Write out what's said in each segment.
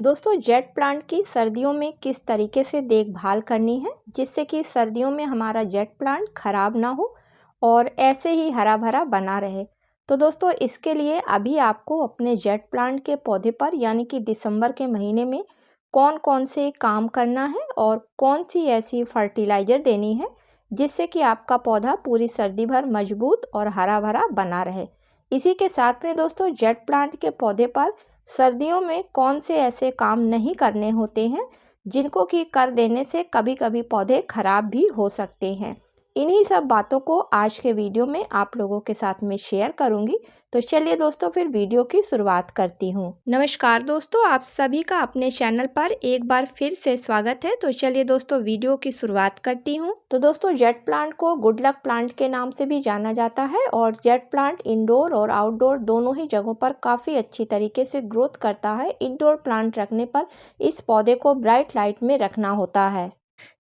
दोस्तों jade plant की सर्दियों में किस तरीके से देखभाल करनी है जिससे कि सर्दियों में हमारा जेट प्लांट ख़राब ना हो और ऐसे ही हरा भरा बना रहे। तो दोस्तों इसके लिए अभी आपको अपने जेट प्लांट के पौधे पर यानी कि दिसंबर के महीने में कौन कौन से काम करना है और कौन सी ऐसी फर्टिलाइज़र देनी है जिससे कि आपका पौधा पूरी सर्दी भर मजबूत और हरा भरा बना रहे। इसी के साथ में दोस्तों जेट प्लांट के पौधे पर सर्दियों में कौन से ऐसे काम नहीं करने होते हैं जिनको कि कर देने से कभी कभी पौधे खराब भी हो सकते हैं। इन्हीं सब बातों को आज के वीडियो में आप लोगों के साथ में शेयर करूंगी। तो चलिए दोस्तों फिर वीडियो की शुरुआत करती हूँ। नमस्कार दोस्तों, आप सभी का अपने चैनल पर एक बार फिर से स्वागत है। तो चलिए दोस्तों वीडियो की शुरुआत करती हूँ। तो दोस्तों जेट प्लांट को गुड लक प्लांट के नाम से भी जाना जाता है और जेट प्लांट इंडोर और आउटडोर दोनों ही जगहों पर काफ़ी अच्छी तरीके से ग्रोथ करता है। इंडोर प्लांट रखने पर इस पौधे को ब्राइट लाइट में रखना होता है।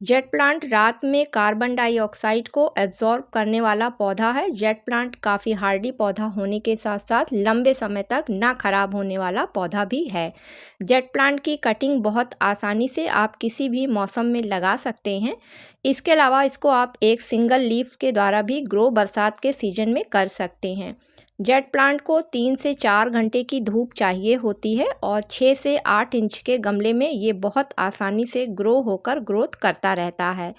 जेट प्लांट रात में कार्बन डाइऑक्साइड को एब्जॉर्ब करने वाला पौधा है। जेट प्लांट काफ़ी हार्डी पौधा होने के साथ साथ लंबे समय तक ना खराब होने वाला पौधा भी है। जेट प्लांट की कटिंग बहुत आसानी से आप किसी भी मौसम में लगा सकते हैं। इसके अलावा इसको आप एक सिंगल लीफ के द्वारा भी ग्रो बरसात के सीजन में कर सकते हैं। जेट प्लांट को 3 से 4 घंटे की धूप चाहिए होती है और 6 से 8 इंच के गमले में ये बहुत आसानी से ग्रो होकर ग्रोथ करता रहता है।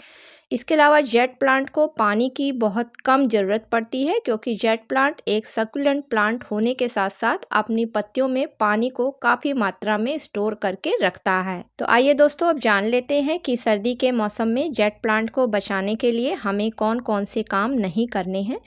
इसके अलावा जेट प्लांट को पानी की बहुत कम ज़रूरत पड़ती है क्योंकि जेट प्लांट एक सक्यूलेंट प्लांट होने के साथ साथ अपनी पत्तियों में पानी को काफ़ी मात्रा में स्टोर करके रखता है। तो आइए दोस्तों अब जान लेते हैं कि सर्दी के मौसम में जेट प्लांट को बचाने के लिए हमें कौन कौन से काम नहीं करने हैं।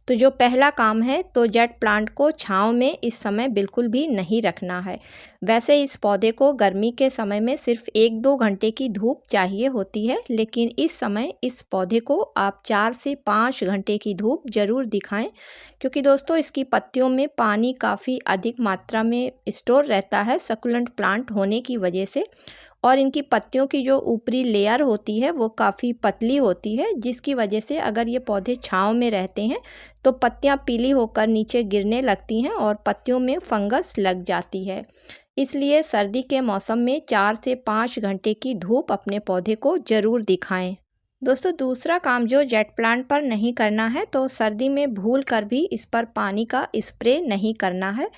तो जो पहला काम है तो जेट प्लांट को छांव में इस समय बिल्कुल भी नहीं रखना है। वैसे इस पौधे को गर्मी के समय में सिर्फ 1-2 घंटे की धूप चाहिए होती है, लेकिन इस समय इस पौधे को आप 4 से 5 घंटे की धूप ज़रूर दिखाएं क्योंकि दोस्तों इसकी पत्तियों में पानी काफ़ी अधिक मात्रा में स्टोर रहता है सक्यूलेंट प्लांट होने की वजह से। और इनकी पत्तियों की जो ऊपरी लेयर होती है वो काफ़ी पतली होती है, जिसकी वजह से अगर ये पौधे छांव में रहते हैं तो पत्तियां पीली होकर नीचे गिरने लगती हैं और पत्तियों में फंगस लग जाती है। इसलिए सर्दी के मौसम में 4 से 5 घंटे की धूप अपने पौधे को ज़रूर दिखाएं। दोस्तों दूसरा काम जो जेट प्लांट पर नहीं करना है तो सर्दी में भूल कर भी इस पर पानी का स्प्रे नहीं करना है।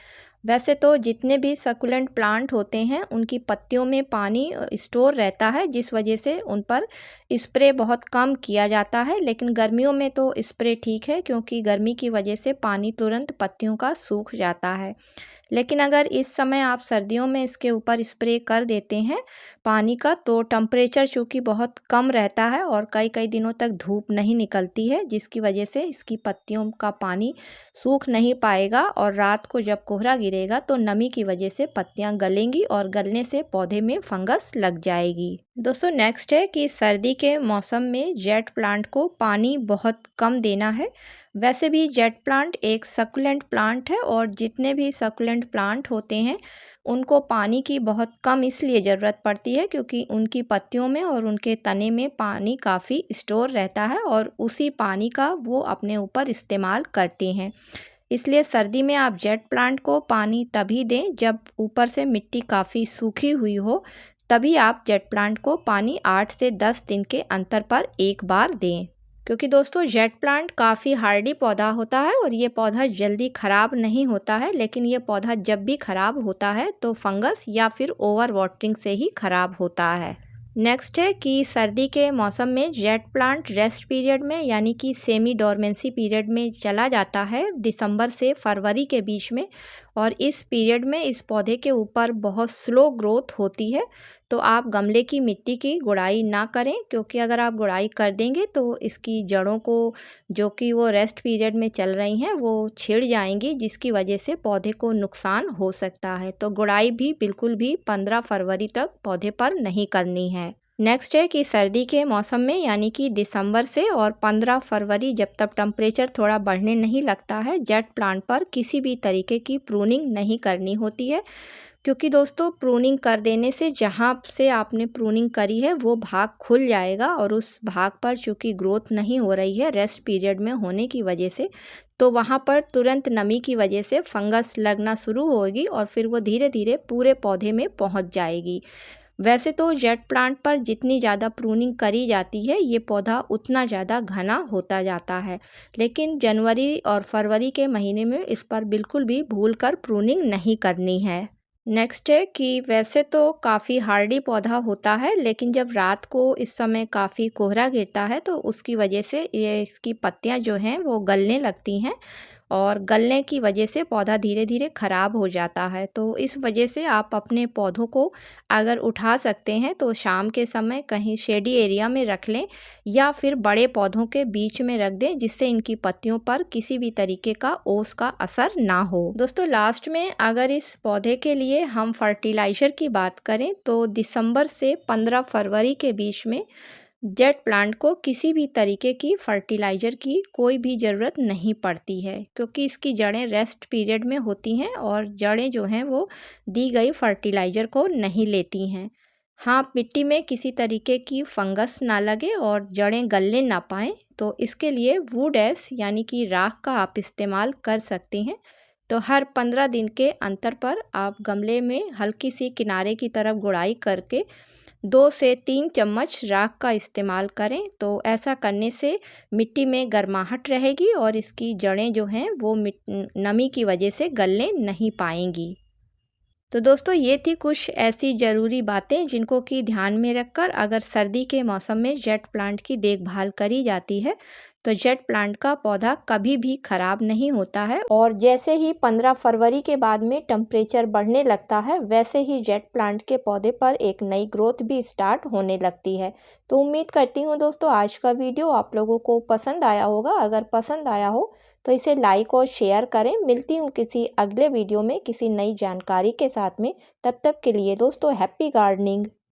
वैसे तो जितने भी सक्यूलेंट प्लांट होते हैं उनकी पत्तियों में पानी स्टोर रहता है, जिस वजह से उन पर स्प्रे बहुत कम किया जाता है। लेकिन गर्मियों में तो स्प्रे ठीक है क्योंकि गर्मी की वजह से पानी तुरंत पत्तियों का सूख जाता है। लेकिन अगर इस समय आप सर्दियों में इसके ऊपर स्प्रे कर देते हैं पानी का तो टेम्परेचर चूँकि बहुत कम रहता है और कई कई दिनों तक धूप नहीं निकलती है, जिसकी वजह से इसकी पत्तियों का पानी सूख नहीं पाएगा और रात को जब कोहरा गिरेगा तो नमी की वजह से पत्तियां गलेंगी और गलने से पौधे में फंगस लग जाएगी। दोस्तों नेक्स्ट है कि सर्दी के मौसम में जेट प्लांट को पानी बहुत कम देना है। वैसे भी जेट प्लांट एक सक्यूलेंट प्लांट है और जितने भी सक्यूलेंट प्लांट होते हैं उनको पानी की बहुत कम इसलिए ज़रूरत पड़ती है क्योंकि उनकी पत्तियों में और उनके तने में पानी काफ़ी स्टोर रहता है और उसी पानी का वो अपने ऊपर इस्तेमाल करते हैं। इसलिए सर्दी में आप जेट प्लांट को पानी तभी दें जब ऊपर से मिट्टी काफ़ी सूखी हुई हो, तभी आप जेट प्लांट को पानी 8 से 10 दिन के अंतर पर एक बार दें। क्योंकि दोस्तों जेट प्लांट काफ़ी हार्डी पौधा होता है और ये पौधा जल्दी ख़राब नहीं होता है, लेकिन ये पौधा जब भी ख़राब होता है तो फंगस या फिर ओवर वाटरिंग से ही ख़राब होता है। नेक्स्ट है कि सर्दी के मौसम में जेट प्लांट रेस्ट पीरियड में यानी कि सेमी डोरमेंसी पीरियड में चला जाता है दिसंबर से फरवरी के बीच में, और इस पीरियड में इस पौधे के ऊपर बहुत स्लो ग्रोथ होती है। तो आप गमले की मिट्टी की गुड़ाई ना करें क्योंकि अगर आप गुड़ाई कर देंगे तो इसकी जड़ों को जो कि वो रेस्ट पीरियड में चल रही हैं वो छिड़ जाएंगी, जिसकी वजह से पौधे को नुकसान हो सकता है। तो गुड़ाई भी बिल्कुल भी 15 फरवरी तक पौधे पर नहीं करनी है। नेक्स्ट है कि सर्दी के मौसम में यानी कि दिसंबर से और 15 फरवरी जब तक टेम्परेचर थोड़ा बढ़ने नहीं लगता है जेट प्लांट पर किसी भी तरीके की प्रूनिंग नहीं करनी होती है। क्योंकि दोस्तों प्रूनिंग कर देने से जहाँ से आपने प्रूनिंग करी है वो भाग खुल जाएगा और उस भाग पर चूँकि ग्रोथ नहीं हो रही है रेस्ट पीरियड में होने की वजह से, तो वहाँ पर तुरंत नमी की वजह से फंगस लगना शुरू होगी और फिर वो धीरे धीरे पूरे पौधे में पहुँच जाएगी। वैसे तो जेट प्लांट पर जितनी ज़्यादा प्रूनिंग करी जाती है ये पौधा उतना ज़्यादा घना होता जाता है, लेकिन जनवरी और फरवरी के महीने में इस पर बिल्कुल भी भूलकर प्रूनिंग नहीं करनी है। नेक्स्ट है कि वैसे तो काफ़ी हार्डी पौधा होता है, लेकिन जब रात को इस समय काफ़ी कोहरा गिरता है तो उसकी वजह से ये इसकी पत्तियां जो हैं वो गलने लगती हैं और गलने की वजह से पौधा धीरे धीरे ख़राब हो जाता है। तो इस वजह से आप अपने पौधों को अगर उठा सकते हैं तो शाम के समय कहीं शेडी एरिया में रख लें या फिर बड़े पौधों के बीच में रख दें, जिससे इनकी पत्तियों पर किसी भी तरीके का ओस का असर ना हो। दोस्तों लास्ट में अगर इस पौधे के लिए हम फर्टिलाइज़र की बात करें तो दिसंबर से 15 फरवरी के बीच में जेट प्लांट को किसी भी तरीके की फर्टिलाइज़र की कोई भी ज़रूरत नहीं पड़ती है, क्योंकि इसकी जड़ें रेस्ट पीरियड में होती हैं और जड़ें जो हैं वो दी गई फर्टिलाइज़र को नहीं लेती हैं। हाँ, मिट्टी में किसी तरीके की फंगस ना लगे और जड़ें गलने ना पाएँ, तो इसके लिए वुड एश यानी कि राख का आप इस्तेमाल कर सकते हैं। तो हर 15 दिन के अंतर पर आप गमले में हल्की सी किनारे की तरफ गुड़ाई करके 2 से 3 चम्मच राख का इस्तेमाल करें। तो ऐसा करने से मिट्टी में गर्माहट रहेगी और इसकी जड़ें जो हैं वो नमी की वजह से गलने नहीं पाएंगी। तो दोस्तों ये थी कुछ ऐसी ज़रूरी बातें जिनको कि ध्यान में रखकर अगर सर्दी के मौसम में जेट प्लांट की देखभाल करी जाती है तो जेट प्लांट का पौधा कभी भी ख़राब नहीं होता है। और जैसे ही 15 फरवरी के बाद में टेम्परेचर बढ़ने लगता है वैसे ही जेट प्लांट के पौधे पर एक नई ग्रोथ भी स्टार्ट होने लगती है। तो उम्मीद करती हूँ दोस्तों आज का वीडियो आप लोगों को पसंद आया होगा। अगर पसंद आया हो तो इसे लाइक और शेयर करें। मिलती हूँ किसी अगले वीडियो में किसी नई जानकारी के साथ में। तब तक के लिए दोस्तों हैप्पी गार्डनिंग।